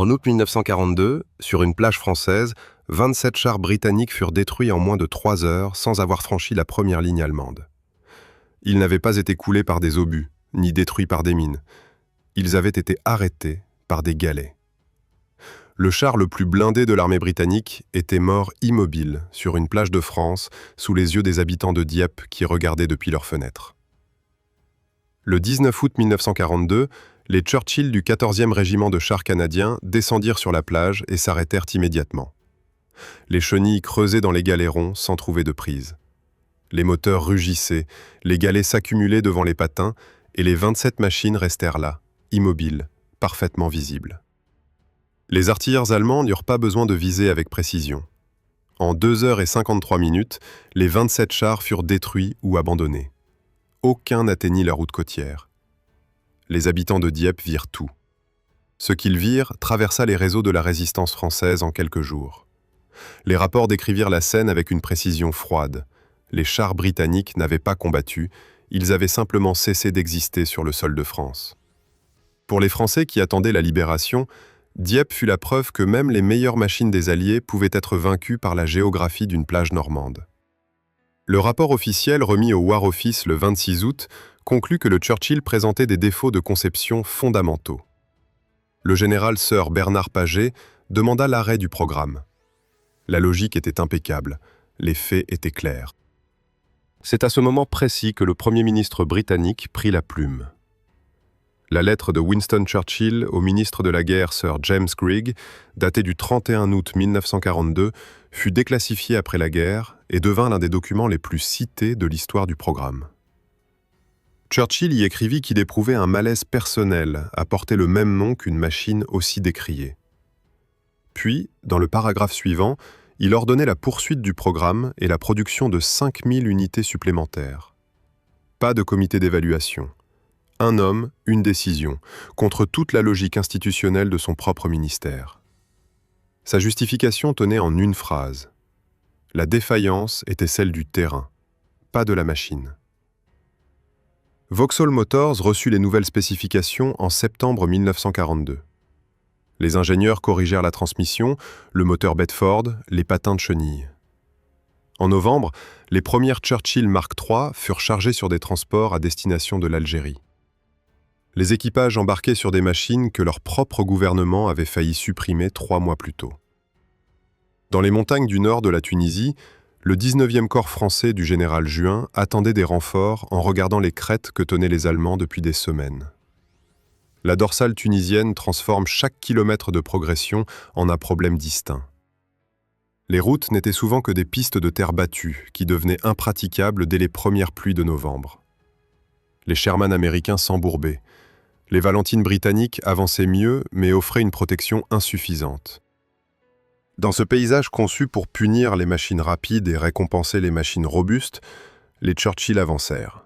En août 1942, sur une plage française, 27 chars britanniques furent détruits en moins de 3 heures sans avoir franchi la première ligne allemande. Ils n'avaient pas été coulés par des obus, ni détruits par des mines. Ils avaient été arrêtés par des galets. Le char le plus blindé de l'armée britannique était mort immobile sur une plage de France sous les yeux des habitants de Dieppe qui regardaient depuis leurs fenêtres. Le 19 août 1942, les Churchill du 14e régiment de chars canadiens descendirent sur la plage et s'arrêtèrent immédiatement. Les chenilles creusaient dans les galérons sans trouver de prise. Les moteurs rugissaient, les galets s'accumulaient devant les patins et les 27 machines restèrent là, immobiles, parfaitement visibles. Les artilleurs allemands n'eurent pas besoin de viser avec précision. En 2 heures et 53 minutes, les 27 chars furent détruits ou abandonnés. Aucun n'atteignit la route côtière. Les habitants de Dieppe virent tout. Ce qu'ils virent traversa les réseaux de la résistance française en quelques jours. Les rapports décrivirent la scène avec une précision froide. Les chars britanniques n'avaient pas combattu, ils avaient simplement cessé d'exister sur le sol de France. Pour les Français qui attendaient la libération, Dieppe fut la preuve que même les meilleures machines des Alliés pouvaient être vaincues par la géographie d'une plage normande. Le rapport officiel remis au War Office le 26 août conclut que le Churchill présentait des défauts de conception fondamentaux. Le général Sir Bernard Paget demanda l'arrêt du programme. La logique était impeccable, les faits étaient clairs. C'est à ce moment précis que le Premier ministre britannique prit la plume. La lettre de Winston Churchill au ministre de la Guerre Sir James Grigg, datée du 31 août 1942, fut déclassifiée après la guerre et devint l'un des documents les plus cités de l'histoire du programme. Churchill y écrivit qu'il éprouvait un malaise personnel à porter le même nom qu'une machine aussi décriée. Puis, dans le paragraphe suivant, il ordonnait la poursuite du programme et la production de 5000 unités supplémentaires. Pas de comité d'évaluation. Un homme, une décision, contre toute la logique institutionnelle de son propre ministère. Sa justification tenait en une phrase. La défaillance était celle du terrain, pas de la machine. Vauxhall Motors reçut les nouvelles spécifications en septembre 1942. Les ingénieurs corrigèrent la transmission, le moteur Bedford, les patins de chenilles. En novembre, les premières Churchill Mark III furent chargées sur des transports à destination de l'Algérie. Les équipages embarquaient sur des machines que leur propre gouvernement avait failli supprimer 3 mois plus tôt. Dans les montagnes du nord de la Tunisie, le 19e corps français du général Juin attendait des renforts en regardant les crêtes que tenaient les Allemands depuis des semaines. La dorsale tunisienne transforme chaque kilomètre de progression en un problème distinct. Les routes n'étaient souvent que des pistes de terre battue qui devenaient impraticables dès les premières pluies de novembre. Les Sherman américains s'embourbaient. Les Valentines britanniques avançaient mieux, mais offraient une protection insuffisante. Dans ce paysage conçu pour punir les machines rapides et récompenser les machines robustes, les Churchill avancèrent.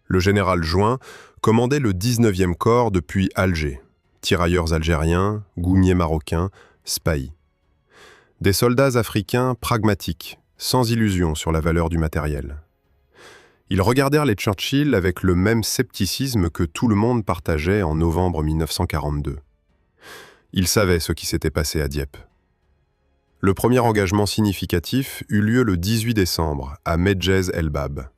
Le général Juin commandait le 19e corps depuis Alger, tirailleurs algériens, goumiers marocains, spahis. Des soldats africains pragmatiques, sans illusion sur la valeur du matériel. Ils regardèrent les Churchill avec le même scepticisme que tout le monde partageait en novembre 1942. Ils savaient ce qui s'était passé à Dieppe. Le premier engagement significatif eut lieu le 18 décembre, à Medjez El Bab.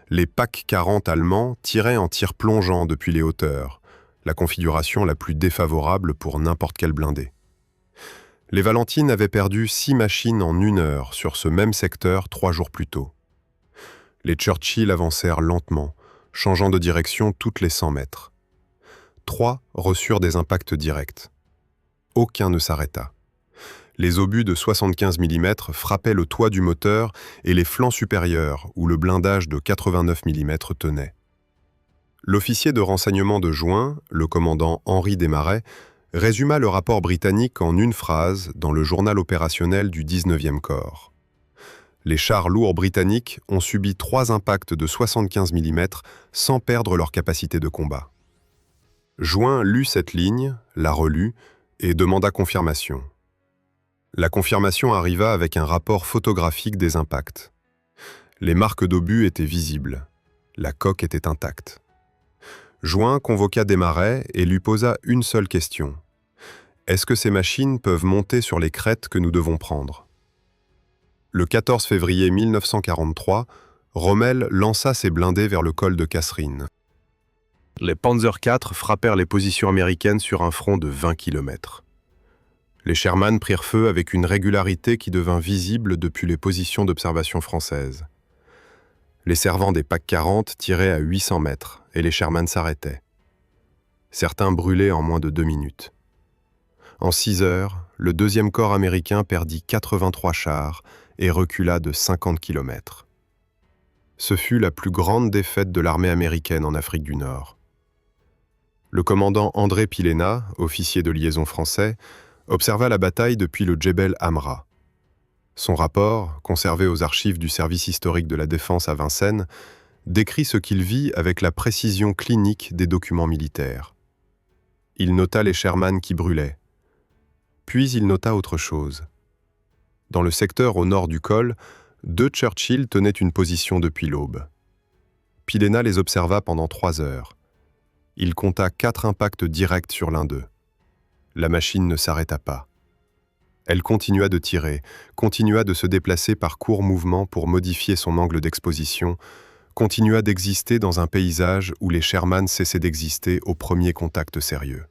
Les PAC 40 allemands tiraient en tir plongeant depuis les hauteurs, la configuration la plus défavorable pour n'importe quel blindé. Les Valentines avaient perdu 6 machines en 1 heure sur ce même secteur 3 jours plus tôt. Les Churchill avancèrent lentement, changeant de direction toutes les 100 mètres. 3 reçurent des impacts directs. Aucun ne s'arrêta. Les obus de 75 mm frappaient le toit du moteur et les flancs supérieurs, où le blindage de 89 mm tenait. L'officier de renseignement de Juin, le commandant Henri Desmarais, résuma le rapport britannique en une phrase dans le journal opérationnel du 19e corps. Les chars lourds britanniques ont subi 3 impacts de 75 mm sans perdre leur capacité de combat. Juin lut cette ligne, la relut et demanda confirmation. La confirmation arriva avec un rapport photographique des impacts. Les marques d'obus étaient visibles. La coque était intacte. Juin convoqua Desmarais et lui posa une seule question. Est-ce que ces machines peuvent monter sur les crêtes que nous devons prendre? Le 14 février 1943, Rommel lança ses blindés vers le col de Kasserine. Les Panzer IV frappèrent les positions américaines sur un front de 20 km. Les Sherman prirent feu avec une régularité qui devint visible depuis les positions d'observation françaises. Les servants des PAC-40 tiraient à 800 mètres et les Sherman s'arrêtaient. Certains brûlaient en moins de 2 minutes. En 6 heures, le deuxième corps américain perdit 83 chars et recula de 50 km. Ce fut la plus grande défaite de l'armée américaine en Afrique du Nord. Le commandant André Pilena, officier de liaison français, observa la bataille depuis le Djebel Amra. Son rapport, conservé aux archives du service historique de la défense à Vincennes, décrit ce qu'il vit avec la précision clinique des documents militaires. Il nota les Sherman qui brûlaient. Puis il nota autre chose. Dans le secteur au nord du col, 2 Churchill tenaient une position depuis l'aube. Pilena les observa pendant 3 heures. Il compta 4 impacts directs sur l'un d'eux. La machine ne s'arrêta pas. Elle continua de tirer, continua de se déplacer par courts mouvements pour modifier son angle d'exposition, continua d'exister dans un paysage où les Sherman cessaient d'exister au premier contact sérieux.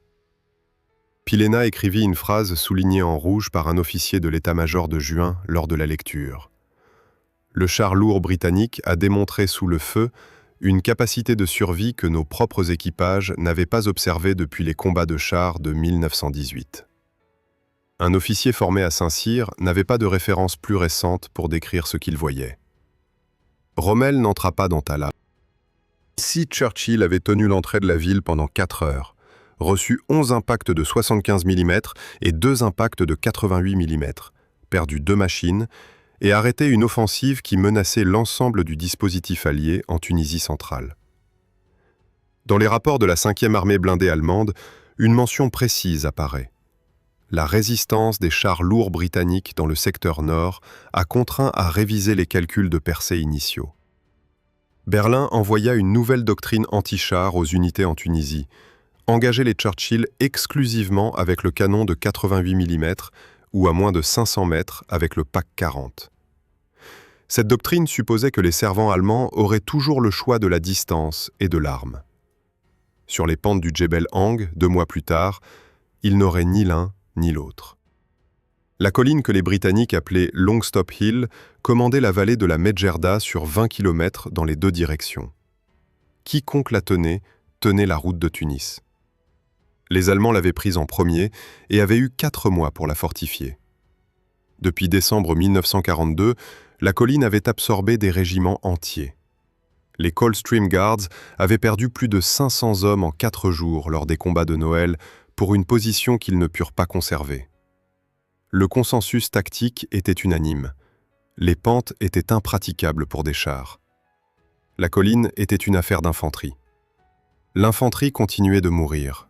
Pilena écrivit une phrase soulignée en rouge par un officier de l'état-major de Juin lors de la lecture. Le char lourd britannique a démontré sous le feu une capacité de survie que nos propres équipages n'avaient pas observée depuis les combats de chars de 1918. Un officier formé à Saint-Cyr n'avait pas de référence plus récente pour décrire ce qu'il voyait. Rommel n'entra pas dans Tala. 6 Churchill avaient tenu l'entrée de la ville pendant 4 heures, reçu 11 impacts de 75 mm et 2 impacts de 88 mm, perdu 2 machines, et arrêté une offensive qui menaçait l'ensemble du dispositif allié en Tunisie centrale. Dans les rapports de la 5e armée blindée allemande, une mention précise apparaît. La résistance des chars lourds britanniques dans le secteur nord a contraint à réviser les calculs de percée initiaux. Berlin envoya une nouvelle doctrine anti-chars aux unités en Tunisie, engager les Churchill exclusivement avec le canon de 88 mm ou à moins de 500 mètres avec le PAC-40. Cette doctrine supposait que les servants allemands auraient toujours le choix de la distance et de l'arme. Sur les pentes du Djebel Hang, 2 mois plus tard, ils n'auraient ni l'un ni l'autre. La colline que les Britanniques appelaient Longstop Hill commandait la vallée de la Medjerda sur 20 km dans les 2 directions. Quiconque la tenait la route de Tunis. Les Allemands l'avaient prise en premier et avaient eu 4 mois pour la fortifier. Depuis décembre 1942, la colline avait absorbé des régiments entiers. Les Coldstream Guards avaient perdu plus de 500 hommes en 4 jours lors des combats de Noël pour une position qu'ils ne purent pas conserver. Le consensus tactique était unanime. Les pentes étaient impraticables pour des chars. La colline était une affaire d'infanterie. L'infanterie continuait de mourir.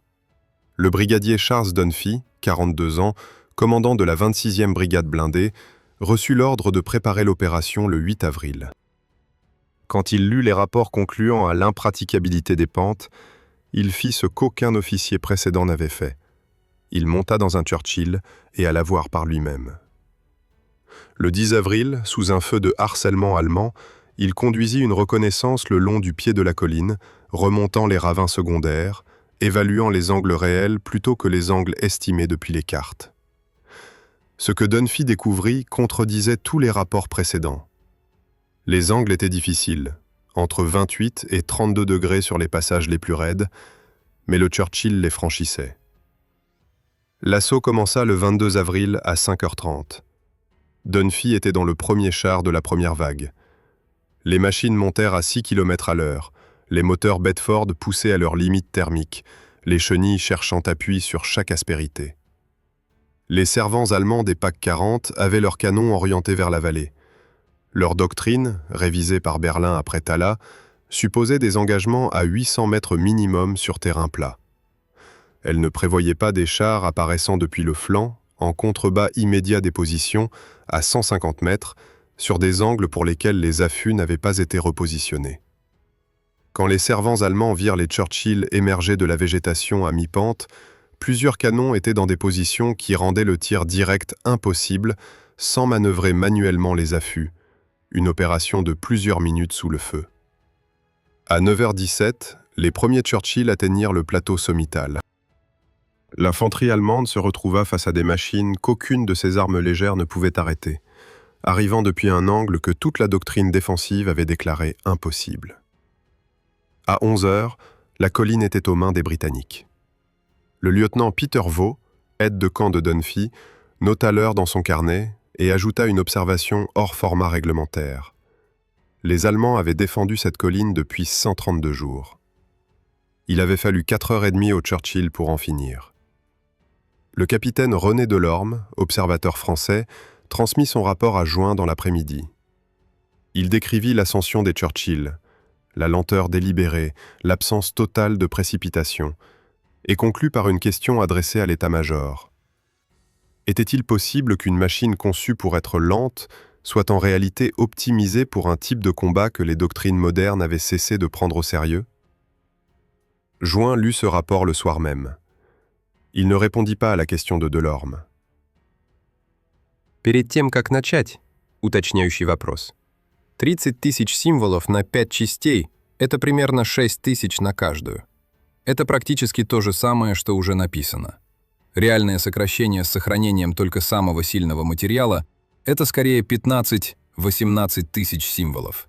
Le brigadier Charles Dunphy, 42 ans, commandant de la 26e brigade blindée, reçut l'ordre de préparer l'opération le 8 avril. Quand il lut les rapports concluant à l'impraticabilité des pentes, il fit ce qu'aucun officier précédent n'avait fait. Il monta dans un Churchill et alla voir par lui-même. Le 10 avril, sous un feu de harcèlement allemand, il conduisit une reconnaissance le long du pied de la colline, remontant les ravins secondaires, évaluant les angles réels plutôt que les angles estimés depuis les cartes. Ce que Dunphy découvrit contredisait tous les rapports précédents. Les angles étaient difficiles, entre 28 et 32 degrés sur les passages les plus raides, mais le Churchill les franchissait. L'assaut commença le 22 avril à 5h30. Dunphy était dans le premier char de la première vague. Les machines montèrent à 6 km à l'heure, les moteurs Bedford poussaient à leur limite thermique, les chenilles cherchant appui sur chaque aspérité. Les servants allemands des PAC-40 avaient leurs canons orientés vers la vallée. Leur doctrine, révisée par Berlin après Tala, supposait des engagements à 800 mètres minimum sur terrain plat. Elle ne prévoyait pas des chars apparaissant depuis le flanc, en contrebas immédiat des positions, à 150 mètres, sur des angles pour lesquels les affûts n'avaient pas été repositionnés. Quand les servants allemands virent les Churchill émerger de la végétation à mi-pente, Plusieurs canons étaient dans des positions qui rendaient le tir direct impossible sans manœuvrer manuellement les affûts, une opération de plusieurs minutes sous le feu. À 9h17, les premiers Churchill atteignirent le plateau sommital. L'infanterie allemande se retrouva face à des machines qu'aucune de ses armes légères ne pouvait arrêter, arrivant depuis un angle que toute la doctrine défensive avait déclaré impossible. À 11h, la colline était aux mains des Britanniques. Le lieutenant Peter Vaux, aide de camp de Dunphy, nota l'heure dans son carnet et ajouta une observation hors format réglementaire. Les Allemands avaient défendu cette colline depuis 132 jours. Il avait fallu 4h30 au Churchill pour en finir. Le capitaine René Delorme, observateur français, transmit son rapport à Juin dans l'après-midi. Il décrivit l'ascension des Churchill, la lenteur délibérée, l'absence totale de précipitation, et conclut par une question adressée à l'état-major. Était-il possible qu'une machine conçue pour être lente soit en réalité optimisée pour un type de combat que les doctrines modernes avaient cessé de prendre au sérieux? Juin lut ce rapport le soir même. Il ne répondit pas à la question de Delorme. Перед тем, как начать, уточняющий вопрос. 30 тысяч символов на 5 частей – это примерно 6 тысяч на каждую. Это практически то же самое, что уже написано. Реальное сокращение с сохранением только самого сильного материала – это скорее 15-18 тысяч символов.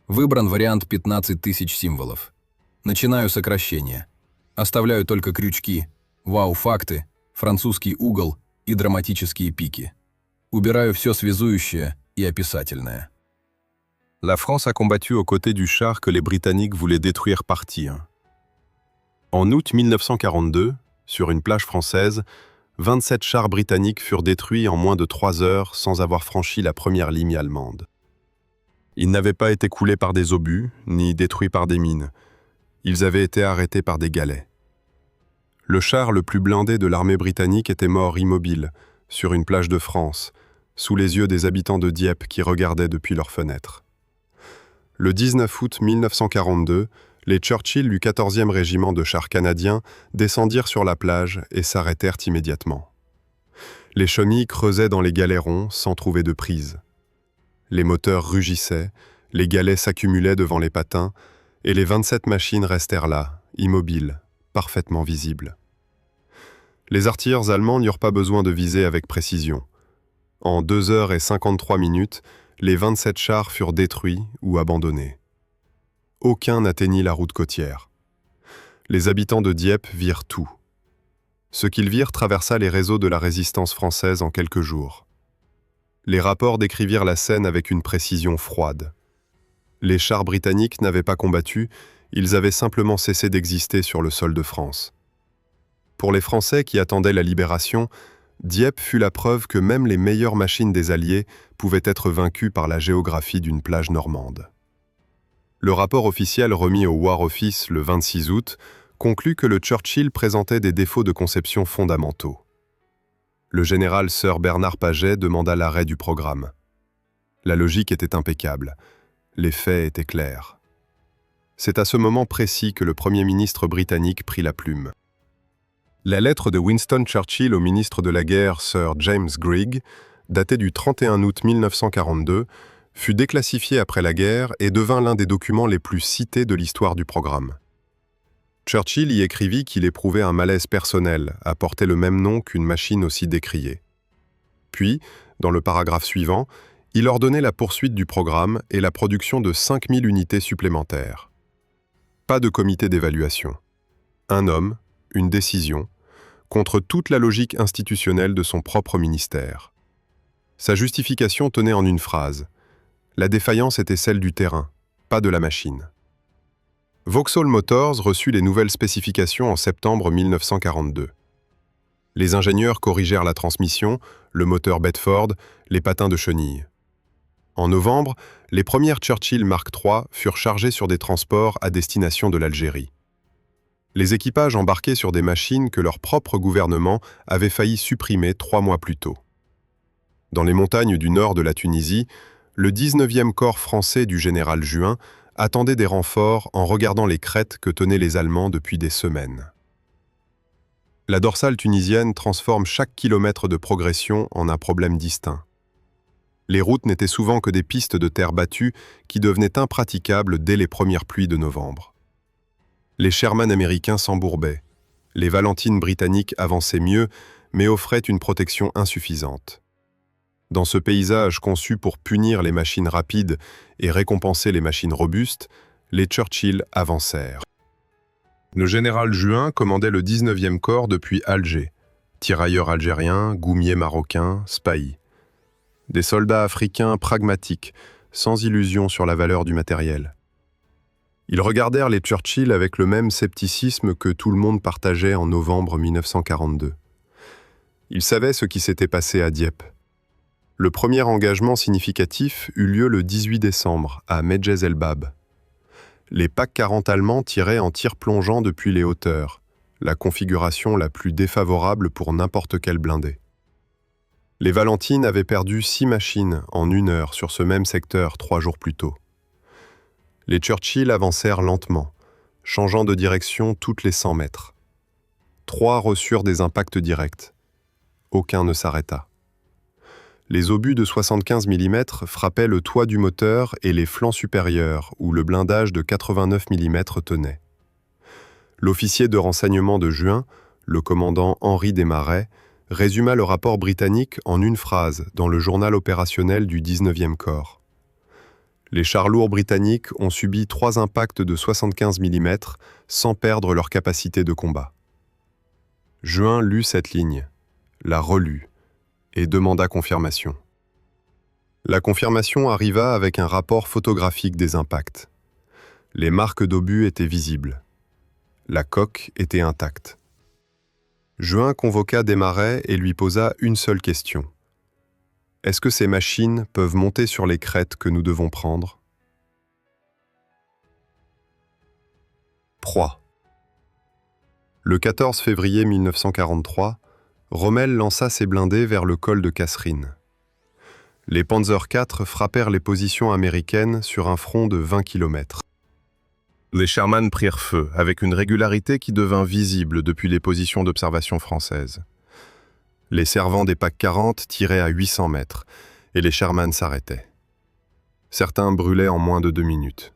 Выбран вариант 15 тысяч символов. Начинаю сокращение. Оставляю только крючки, вау-факты, французский угол и драматические пики. Убираю все связующее и описательное. La France a combattu aux côtés du char que les Britanniques voulaient détruire par tir. En août 1942, sur une plage française, 27 chars britanniques furent détruits en moins de 3 heures sans avoir franchi la première ligne allemande. Ils n'avaient pas été coulés par des obus, ni détruits par des mines. Ils avaient été arrêtés par des galets. Le char le plus blindé de l'armée britannique était mort immobile, sur une plage de France, sous les yeux des habitants de Dieppe qui regardaient depuis leurs fenêtres. Le 19 août 1942, les Churchill du 14e régiment de chars canadiens descendirent sur la plage et s'arrêtèrent immédiatement. Les chenilles creusaient dans les galérons sans trouver de prise. Les moteurs rugissaient, les galets s'accumulaient devant les patins, et les 27 machines restèrent là, immobiles, parfaitement visibles. Les artilleurs allemands n'eurent pas besoin de viser avec précision. En 2h53, les 27 chars furent détruits ou abandonnés. Aucun n'atteignit la route côtière. Les habitants de Dieppe virent tout. Ce qu'ils virent traversa les réseaux de la résistance française en quelques jours. Les rapports décrivirent la scène avec une précision froide. Les chars britanniques n'avaient pas combattu, ils avaient simplement cessé d'exister sur le sol de France. Pour les Français qui attendaient la libération, Dieppe fut la preuve que même les meilleures machines des Alliés pouvaient être vaincues par la géographie d'une plage normande. Le rapport officiel remis au War Office le 26 août conclut que le Churchill présentait des défauts de conception fondamentaux. Le général Sir Bernard Paget demanda l'arrêt du programme. La logique était impeccable. Les faits étaient clairs. C'est à ce moment précis que le Premier ministre britannique prit la plume. La lettre de Winston Churchill au ministre de la Guerre, Sir James Grigg, datée du 31 août 1942, fut déclassifiée après la guerre et devint l'un des documents les plus cités de l'histoire du programme. Churchill y écrivit qu'il éprouvait un malaise personnel à porter le même nom qu'une machine aussi décriée. Puis, dans le paragraphe suivant, il ordonnait la poursuite du programme et la production de 5000 unités supplémentaires. Pas de comité d'évaluation. Un homme, une décision, contre toute la logique institutionnelle de son propre ministère. Sa justification tenait en une phrase. La défaillance était celle du terrain, pas de la machine. Vauxhall Motors reçut les nouvelles spécifications en septembre 1942. Les ingénieurs corrigèrent la transmission, le moteur Bedford, les patins de chenilles. En novembre, les premières Churchill Mark III furent chargées sur des transports à destination de l'Algérie. Les équipages embarquaient sur des machines que leur propre gouvernement avait failli supprimer 3 mois plus tôt. Dans les montagnes du nord de la Tunisie, le 19e corps français du général Juin attendait des renforts en regardant les crêtes que tenaient les Allemands depuis des semaines. La dorsale tunisienne transforme chaque kilomètre de progression en un problème distinct. Les routes n'étaient souvent que des pistes de terre battue qui devenaient impraticables dès les premières pluies de novembre. Les Sherman américains s'embourbaient. Les Valentines britanniques avançaient mieux, mais offraient une protection insuffisante. Dans ce paysage conçu pour punir les machines rapides et récompenser les machines robustes, les Churchill avancèrent. Le général Juin commandait le 19e corps depuis Alger. Tirailleurs algériens, goumiers marocains, spahis. Des soldats africains pragmatiques, sans illusion sur la valeur du matériel. Ils regardèrent les Churchill avec le même scepticisme que tout le monde partageait en novembre 1942. Ils savaient ce qui s'était passé à Dieppe. Le premier engagement significatif eut lieu le 18 décembre, à Medjez El Bab. Les PAC 40 allemands tiraient en tir plongeant depuis les hauteurs, la configuration la plus défavorable pour n'importe quel blindé. Les Valentines avaient perdu 6 machines en 1 heure sur ce même secteur 3 jours plus tôt. Les Churchill avancèrent lentement, changeant de direction toutes les 100 mètres. 3 reçurent des impacts directs. Aucun ne s'arrêta. Les obus de 75 mm frappaient le toit du moteur et les flancs supérieurs, où le blindage de 89 mm tenait. L'officier de renseignement de Juin, le commandant Henri Desmarais, résuma le rapport britannique en une phrase dans le journal opérationnel du 19e corps. Les chars lourds britanniques ont subi 3 impacts de 75 mm sans perdre leur capacité de combat. Juin lut cette ligne, la relut, et demanda confirmation. La confirmation arriva avec un rapport photographique des impacts. Les marques d'obus étaient visibles. La coque était intacte. Juin convoqua Desmarais et lui posa une seule question. Est-ce que ces machines peuvent monter sur les crêtes que nous devons prendre ? Proie. Le 14 février 1943, Rommel lança ses blindés vers le col de Kasserine. Les Panzer IV frappèrent les positions américaines sur un front de 20 km. Les Sherman prirent feu, avec une régularité qui devint visible depuis les positions d'observation françaises. Les servants des PAC 40 tiraient à 800 mètres, et les Sherman s'arrêtaient. Certains brûlaient en moins de 2 minutes.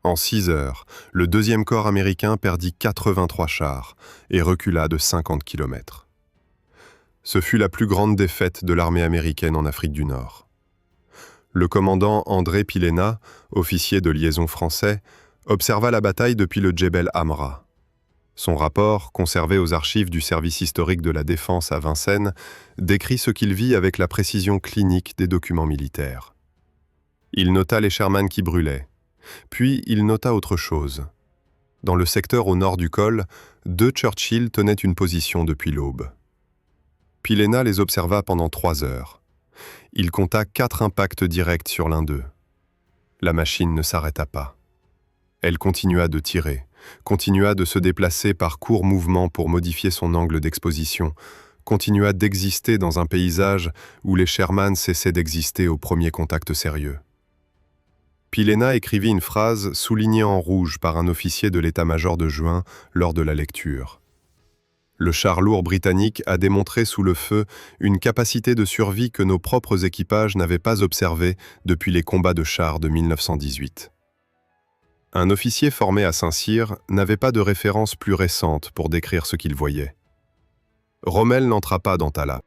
En 6 heures, le 2e corps américain perdit 83 chars et recula de 50 km. Ce fut la plus grande défaite de l'armée américaine en Afrique du Nord. Le commandant André Pilena, officier de liaison français, observa la bataille depuis le Djebel Amra. Son rapport, conservé aux archives du service historique de la défense à Vincennes, décrit ce qu'il vit avec la précision clinique des documents militaires. Il nota les Sherman qui brûlaient. Puis il nota autre chose. Dans le secteur au nord du col, 2 Churchill tenaient une position depuis l'aube. Pilena les observa pendant 3 heures. Il compta 4 impacts directs sur l'un d'eux. La machine ne s'arrêta pas. Elle continua de tirer, continua de se déplacer par courts mouvements pour modifier son angle d'exposition, continua d'exister dans un paysage où les Sherman cessaient d'exister au premier contact sérieux. Pilena écrivit une phrase soulignée en rouge par un officier de l'état-major de Juin lors de la lecture. Le char lourd britannique a démontré sous le feu une capacité de survie que nos propres équipages n'avaient pas observée depuis les combats de chars de 1918. Un officier formé à Saint-Cyr n'avait pas de référence plus récente pour décrire ce qu'il voyait. Rommel n'entra pas dans Tala.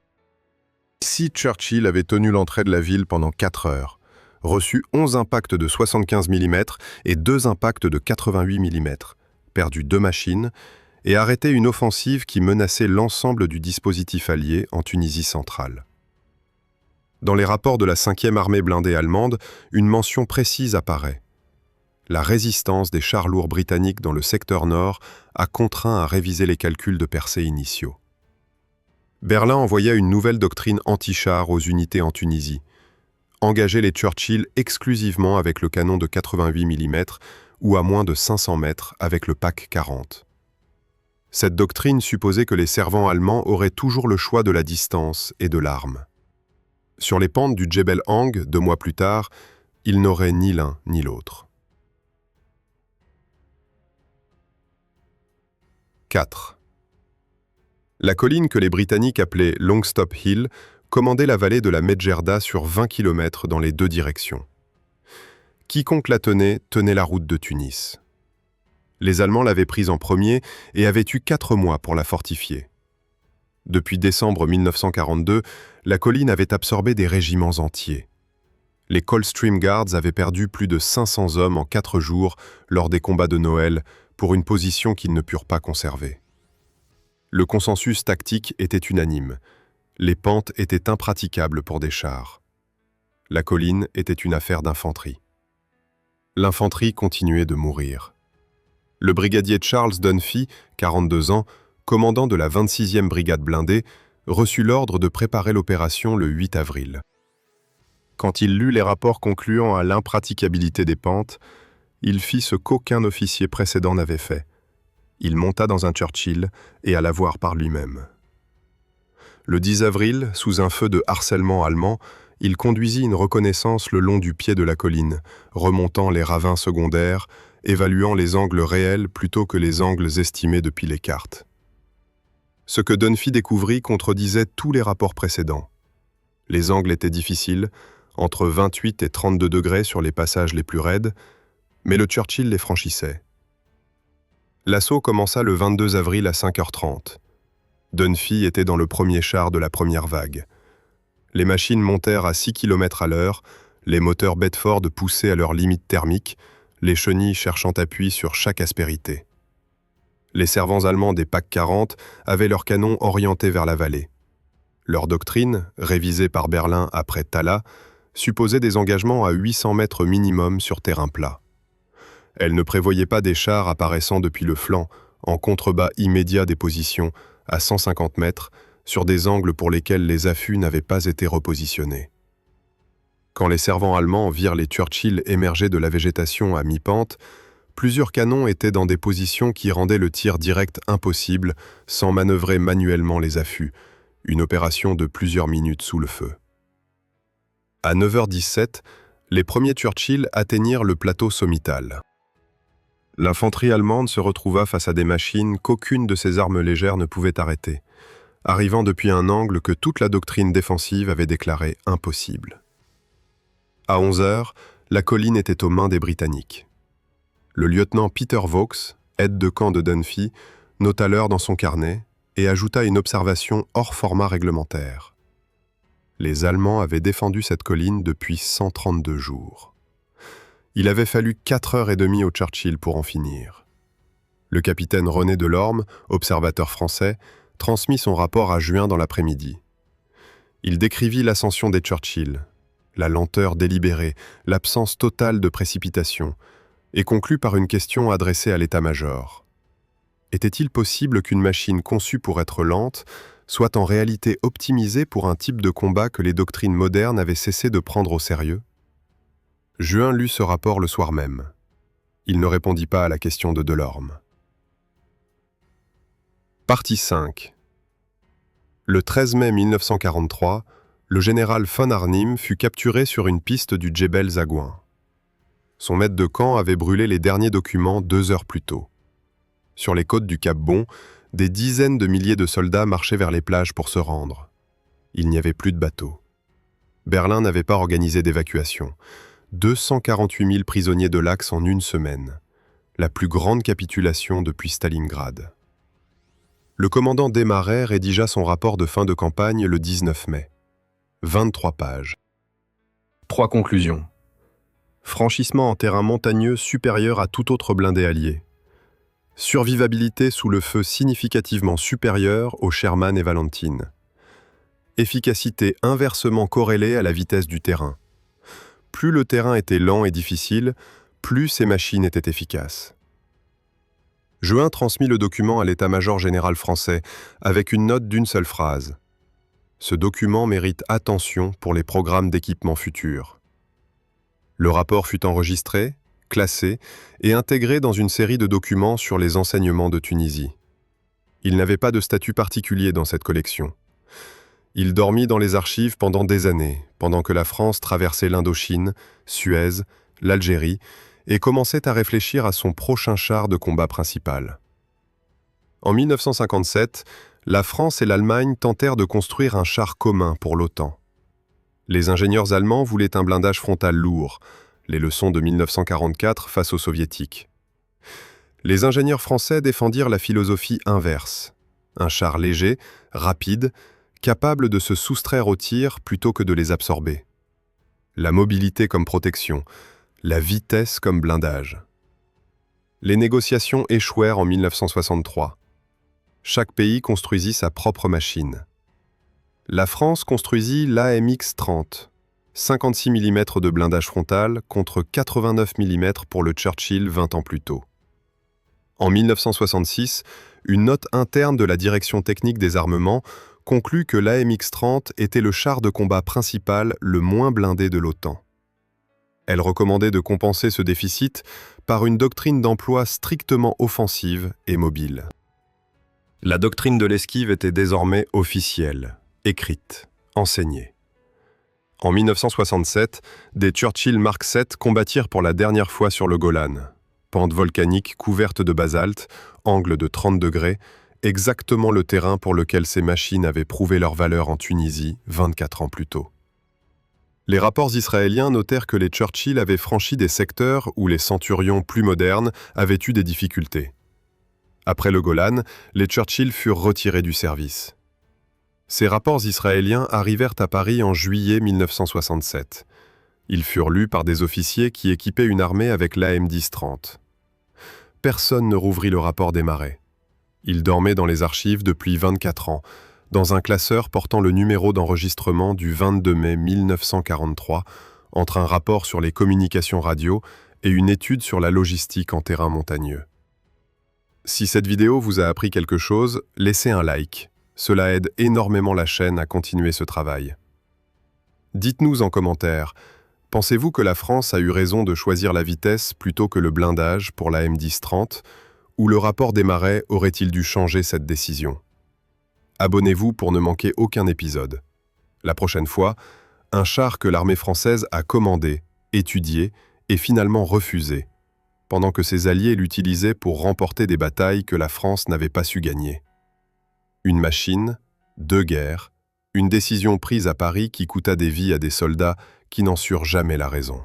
6 Churchill avaient tenu l'entrée de la ville pendant 4 heures, reçu 11 impacts de 75 mm et 2 impacts de 88 mm, perdu 2 machines, et arrêté une offensive qui menaçait l'ensemble du dispositif allié en Tunisie centrale. Dans les rapports de la 5e armée blindée allemande, une mention précise apparaît. La résistance des chars lourds britanniques dans le secteur nord a contraint à réviser les calculs de percée initiaux. Berlin envoya une nouvelle doctrine anti-chars aux unités en Tunisie. Engager les Churchill exclusivement avec le canon de 88 mm ou à moins de 500 mètres avec le PAC 40. Cette doctrine supposait que les servants allemands auraient toujours le choix de la distance et de l'arme. Sur les pentes du Djebel Hang, 2 mois plus tard, ils n'auraient ni l'un ni l'autre. 4. La colline que les Britanniques appelaient Longstop Hill commandait la vallée de la Medjerda sur 20 km dans les deux directions. Quiconque la tenait la route de Tunis. Les Allemands l'avaient prise en premier et avaient eu 4 mois pour la fortifier. Depuis décembre 1942, la colline avait absorbé des régiments entiers. Les Coldstream Guards avaient perdu plus de 500 hommes en 4 jours lors des combats de Noël pour une position qu'ils ne purent pas conserver. Le consensus tactique était unanime. Les pentes étaient impraticables pour des chars. La colline était une affaire d'infanterie. L'infanterie continuait de mourir. Le brigadier Charles Dunphy, 42 ans, commandant de la 26e brigade blindée, reçut l'ordre de préparer l'opération le 8 avril. Quand il lut les rapports concluant à l'impraticabilité des pentes, il fit ce qu'aucun officier précédent n'avait fait. Il monta dans un Churchill et alla voir par lui-même. Le 10 avril, sous un feu de harcèlement allemand, il conduisit une reconnaissance le long du pied de la colline, remontant les ravins secondaires, évaluant les angles réels plutôt que les angles estimés depuis les cartes. Ce que Dunphy découvrit contredisait tous les rapports précédents. Les angles étaient difficiles, entre 28 et 32 degrés sur les passages les plus raides, mais le Churchill les franchissait. L'assaut commença le 22 avril à 5h30. Dunphy était dans le premier char de la première vague. Les machines montèrent à 6 km à l'heure, les moteurs Bedford poussaient à leur limite thermique, les chenilles cherchant appui sur chaque aspérité. Les servants allemands des PaK 40 avaient leurs canons orientés vers la vallée. Leur doctrine, révisée par Berlin après Tala, supposait des engagements à 800 mètres minimum sur terrain plat. Elle ne prévoyait pas des chars apparaissant depuis le flanc, en contrebas immédiat des positions, à 150 mètres, sur des angles pour lesquels les affûts n'avaient pas été repositionnés. Quand les servants allemands virent les Churchill émerger de la végétation à mi-pente, plusieurs canons étaient dans des positions qui rendaient le tir direct impossible sans manœuvrer manuellement les affûts, une opération de plusieurs minutes sous le feu. À 9h17, les premiers Churchill atteignirent le plateau sommital. L'infanterie allemande se retrouva face à des machines qu'aucune de ses armes légères ne pouvait arrêter, arrivant depuis un angle que toute la doctrine défensive avait déclaré impossible. À 11h, la colline était aux mains des Britanniques. Le lieutenant Peter Vaux, aide de camp de Dunphy, nota l'heure dans son carnet et ajouta une observation hors format réglementaire. Les Allemands avaient défendu cette colline depuis 132 jours. Il avait fallu 4h30 au Churchill pour en finir. Le capitaine René Delorme, observateur français, transmit son rapport à Juin dans l'après-midi. Il décrivit l'ascension des Churchill, la lenteur délibérée, l'absence totale de précipitation, et conclut par une question adressée à l'état-major. Était-il possible qu'une machine conçue pour être lente soit en réalité optimisée pour un type de combat que les doctrines modernes avaient cessé de prendre au sérieux? Juin lut ce rapport le soir même. Il ne répondit pas à la question de Delorme. Partie 5. Le 13 mai 1943, le général von Arnim fut capturé sur une piste du Djebel Zagouin. Son maître de camp avait brûlé les derniers documents 2 heures plus tôt. Sur les côtes du Cap Bon, des dizaines de milliers de soldats marchaient vers les plages pour se rendre. Il n'y avait plus de bateaux. Berlin n'avait pas organisé d'évacuation. 248 000 prisonniers de l'Axe en une semaine. La plus grande capitulation depuis Stalingrad. Le commandant Desmarais rédigea son rapport de fin de campagne le 19 mai. 23 pages. 3 conclusions. Franchissement en terrain montagneux supérieur à tout autre blindé allié. Survivabilité sous le feu significativement supérieure aux Sherman et Valentine. Efficacité inversement corrélée à la vitesse du terrain. Plus le terrain était lent et difficile, plus ces machines étaient efficaces. Juin transmit le document à l'état-major général français avec une note d'une seule phrase. Ce document mérite attention pour les programmes d'équipement futurs. Le rapport fut enregistré, classé et intégré dans une série de documents sur les enseignements de Tunisie. Il n'avait pas de statut particulier dans cette collection. Il dormit dans les archives pendant des années, pendant que la France traversait l'Indochine, Suez, l'Algérie et commençait à réfléchir à son prochain char de combat principal. En 1957, la France et l'Allemagne tentèrent de construire un char commun pour l'OTAN. Les ingénieurs allemands voulaient un blindage frontal lourd, les leçons de 1944 face aux soviétiques. Les ingénieurs français défendirent la philosophie inverse, un char léger, rapide, capable de se soustraire aux tirs plutôt que de les absorber. La mobilité comme protection, la vitesse comme blindage. Les négociations échouèrent en 1963. Chaque pays construisit sa propre machine. La France construisit l'AMX-30, 56 mm de blindage frontal contre 89 mm pour le Churchill 20 ans plus tôt. En 1966, une note interne de la Direction technique des armements conclut que l'AMX-30 était le char de combat principal le moins blindé de l'OTAN. Elle recommandait de compenser ce déficit par une doctrine d'emploi strictement offensive et mobile. La doctrine de l'esquive était désormais officielle, écrite, enseignée. En 1967, des Churchill Mark VII combattirent pour la dernière fois sur le Golan, pente volcanique couverte de basalte, angle de 30 degrés, exactement le terrain pour lequel ces machines avaient prouvé leur valeur en Tunisie 24 ans plus tôt. Les rapports israéliens notèrent que les Churchill avaient franchi des secteurs où les centurions plus modernes avaient eu des difficultés. Après le Golan, les Churchill furent retirés du service. Ces rapports israéliens arrivèrent à Paris en juillet 1967. Ils furent lus par des officiers qui équipaient une armée avec l'AM-10-30. Personne ne rouvrit le rapport des Marais. Il dormait dans les archives depuis 24 ans, dans un classeur portant le numéro d'enregistrement du 22 mai 1943, entre un rapport sur les communications radio et une étude sur la logistique en terrain montagneux. Si cette vidéo vous a appris quelque chose, laissez un like. Cela aide énormément la chaîne à continuer ce travail. Dites-nous en commentaire, pensez-vous que la France a eu raison de choisir la vitesse plutôt que le blindage pour la M10-30, ou le rapport des Marais aurait-il dû changer cette décision? Abonnez-vous pour ne manquer aucun épisode. La prochaine fois, un char que l'armée française a commandé, étudié et finalement refusé, pendant que ses alliés l'utilisaient pour remporter des batailles que la France n'avait pas su gagner. Une machine, deux guerres, une décision prise à Paris qui coûta des vies à des soldats qui n'en surent jamais la raison.